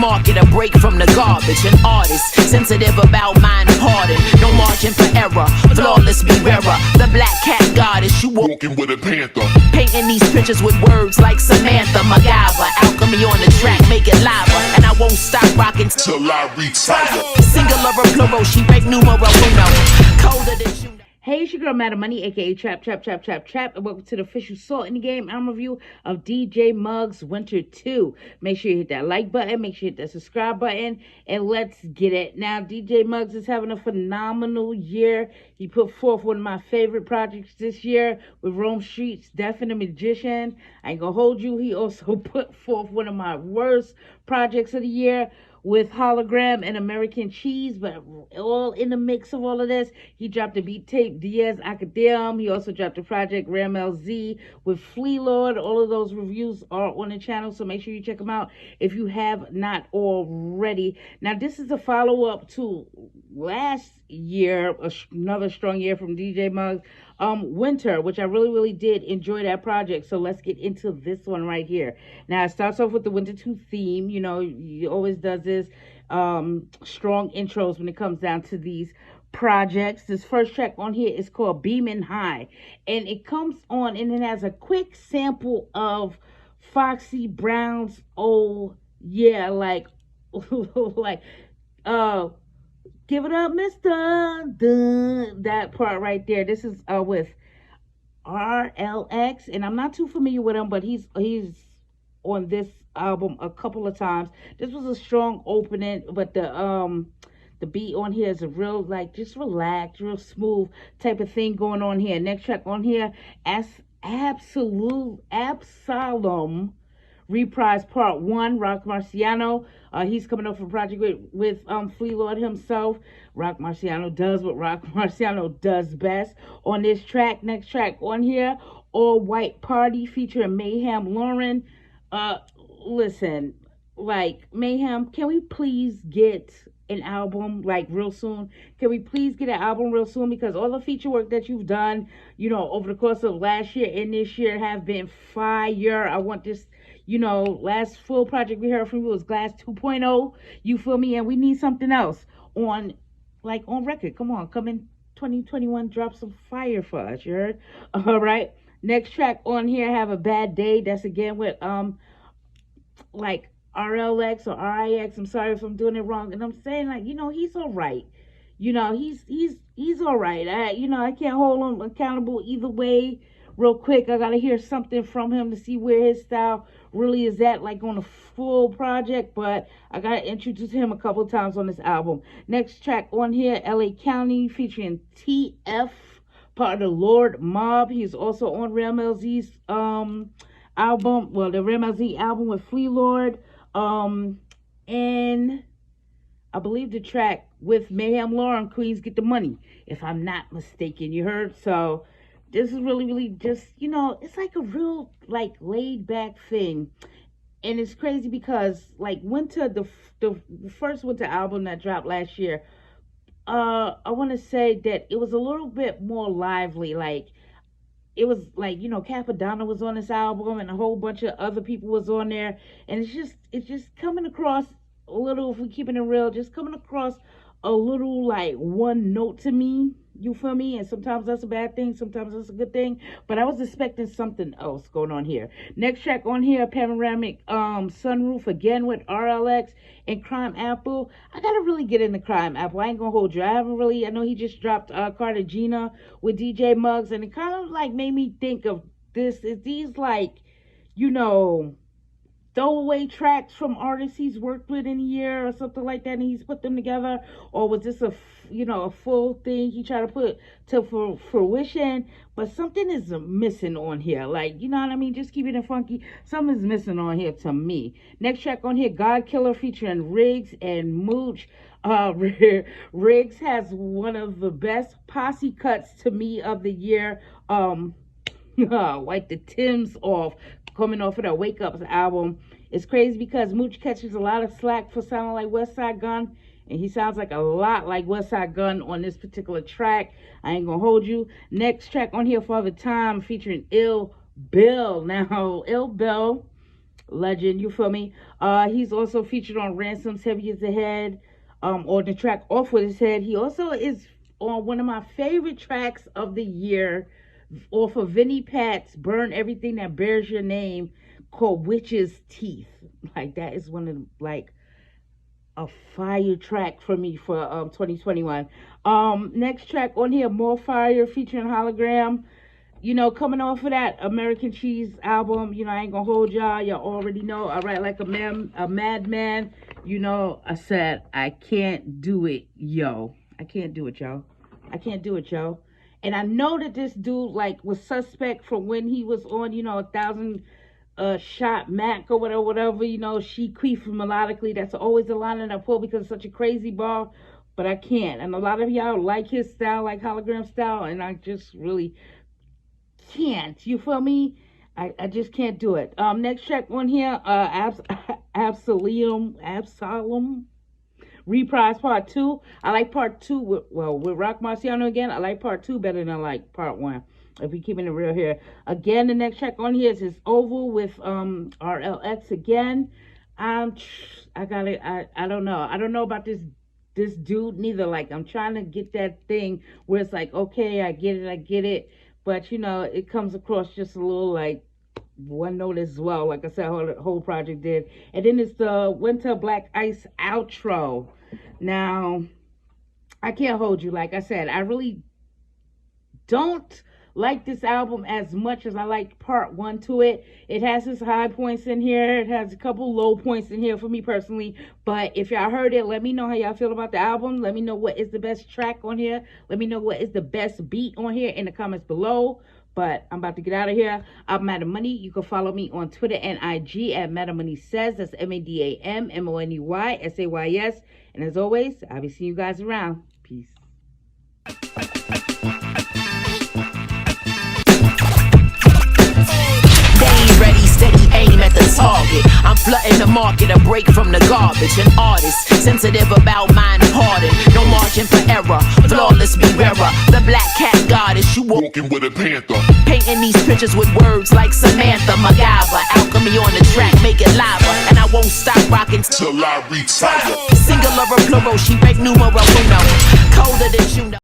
market a break from the garbage. An artist, sensitive about mind pardon. No margin for error, flawless be rarer. The black cat goddess, you walking with a panther. Painting these pictures with words like Samantha MacGyver. Alchemy on the track, make it lava. And I won't stop rocking till I retire. Singular or plural, she break numero uno. Colder than you. Hey, it's your girl, Madam Money, aka Trap, and welcome to the official Salt in the Game album review of DJ Muggs Winter 2. Make sure you hit that like button, make sure you hit that subscribe button, and let's get it. Now, DJ Muggs is having a phenomenal year. He put forth one of my favorite projects this year with Rome Streetz, Deaf and the Magician. I ain't gonna hold you. He also put forth one of my worst projects of the year with Hologram and American Cheese, but all in the mix of all of this, he dropped the beat tape Diaz Academ. He also dropped the project Ram LZ with Flea Lord. All of those reviews are on the channel, so make sure you check them out if you have not already. Now, this is a follow-up to last year, another strong year from DJ Muggs, Winter, which I really did enjoy that project. So let's get into this one right here. Now, it starts off with the Winter 2 theme. You know, he always does this strong intros when it comes down to these projects. This first track on here is called Beamin' High, and it comes on and it has a quick sample of Foxy Brown's old, yeah, like give it up, Mr. Dun. That part right there. This is with RLX, and I'm not too familiar with him, but he's on this album a couple of times. This was a strong opening, but the beat on here is a real, like, just relaxed, real smooth type of thing going on here. Next track on here, Absolum Reprise Part 1, Rock Marciano. He's coming up for a project with Flea Lord himself. Rock Marciano does what Rock Marciano does best on this track. Next track on here, All White Party featuring Mayhem Lauren. Listen, like, Mayhem, can we please get an album like real soon? Can we please get an album real soon? Because all the feature work that you've done, you know, over the course of last year and this year have been fire. I want this, you know, last full project we heard from you was Glass 2.0. You feel me? And we need something else on record. Come on, come in 2021, drop some fire for us, you heard? All right. Next track on here, Have a Bad Day. That's again with like RLX or RIX. I'm sorry if I'm doing it wrong. And I'm saying, like, you know, he's all right. You know, he's all right. You know, I can't hold him accountable either way. Real quick, I gotta hear something from him to see where his style really is at, like on a full project, but I gotta introduce him a couple times on this album. Next track on here, LA County featuring TF, part of the Lord Mob. He's also on Ram LZ's album, well, the Ram LZ album with Flea Lord, and I believe the track with Mayhem Lauren, Queens Get the Money, if I'm not mistaken, you heard? So this is really just, you know, it's like a real, like, laid back thing. And it's crazy because, like, Winter, the first Winter album that dropped last year, I want to say that it was a little bit more lively. Like, it was like, you know, Capadonna was on this album and a whole bunch of other people was on there. And it's just coming across a little, if we keeping it real, just coming across a little like one note to me. You feel me? And sometimes that's a bad thing, sometimes that's a good thing. But I was expecting something else going on here. Next track on here, Panoramic Sunroof, again with RLX and Crime Apple. I gotta really get into Crime Apple. I ain't gonna hold you. I know he just dropped Cartagena with DJ Muggs, and it kind of like made me think of this. Is these like, you know, throwaway tracks from artists he's worked with in a year or something like that, and he's put them together? Or was this a full thing he tried to put to fruition? But something is missing on here, like, you know what I mean? Just keep it funky. Something's missing on here to me. Next track on here, God Killer featuring Riggs and Mooch. Riggs has one of the best posse cuts to me of the year. Like the Timbs coming off of the Wake Ups album. It's crazy because Mooch catches a lot of slack for sounding like Westside Gunn, and he sounds like a lot like Westside Gunn on this particular track. I ain't gonna hold you. Next track on here, Father Time featuring Ill Bill. Now, Ill Bill, legend. You feel me? He's also featured on Ransom's Heavy as a Head, on the track Off With His Head. He also is on one of my favorite tracks of the year, off of Vinnie Pat's Burn Everything That Bears Your Name, called Witch's Teeth. Like, that is one of the, like, a fire track for me for 2021. Next track on here, More Fire featuring Hologram. You know, coming off of that American Cheese album, you know, I ain't gonna hold y'all already know I write like a madman. You know, I said I can't do it, yo. I can't do it, yo. I can't do it, yo. And I know that this dude, like, was suspect from when he was on, you know, 1,000 Shot Mac or whatever, you know, she queefing melodically. That's always a line that I pull because it's such a crazy bar, but I can't. And a lot of y'all like his style, like Hologram style, and I just really can't. You feel me? I just can't do it. Next track on here, Absalom Reprise Part 2. I like Part 2 with Rock Marciano again. I like Part 2 better than I like Part 1. If we keeping it real here. Again, the next track on here is his Oval with RLX again. I don't know. I don't know about this dude neither. Like, I'm trying to get that thing where it's like, okay, I get it. But, you know, it comes across just a little like one note as well. Like I said, whole project did. And then it's the Winter Black Ice outro. Now, I can't hold you. Like I said, I really don't like this album as much as I like Part 1 to it. It has its high points in here. It has a couple low points in here for me personally. But if y'all heard it, let me know how y'all feel about the album. Let me know what is the best track on here. Let me know what is the best beat on here in the comments below. But I'm about to get out of here. I'm Madam Money. You can follow me on Twitter and IG at Madam Money Says. That's MADAMMONEYSAYS. And as always, I'll be seeing you guys around. Peace. Target. I'm flooding the market, a break from the garbage. An artist, sensitive about mind pardon. No margin for error, flawless be rarer. The black cat goddess, you walking with a panther. Painting these pictures with words like Samantha MacGyver. Alchemy on the track, make it lava. And I won't stop rocking till I retire. Singular or plural, she rank numero uno. Colder than you know.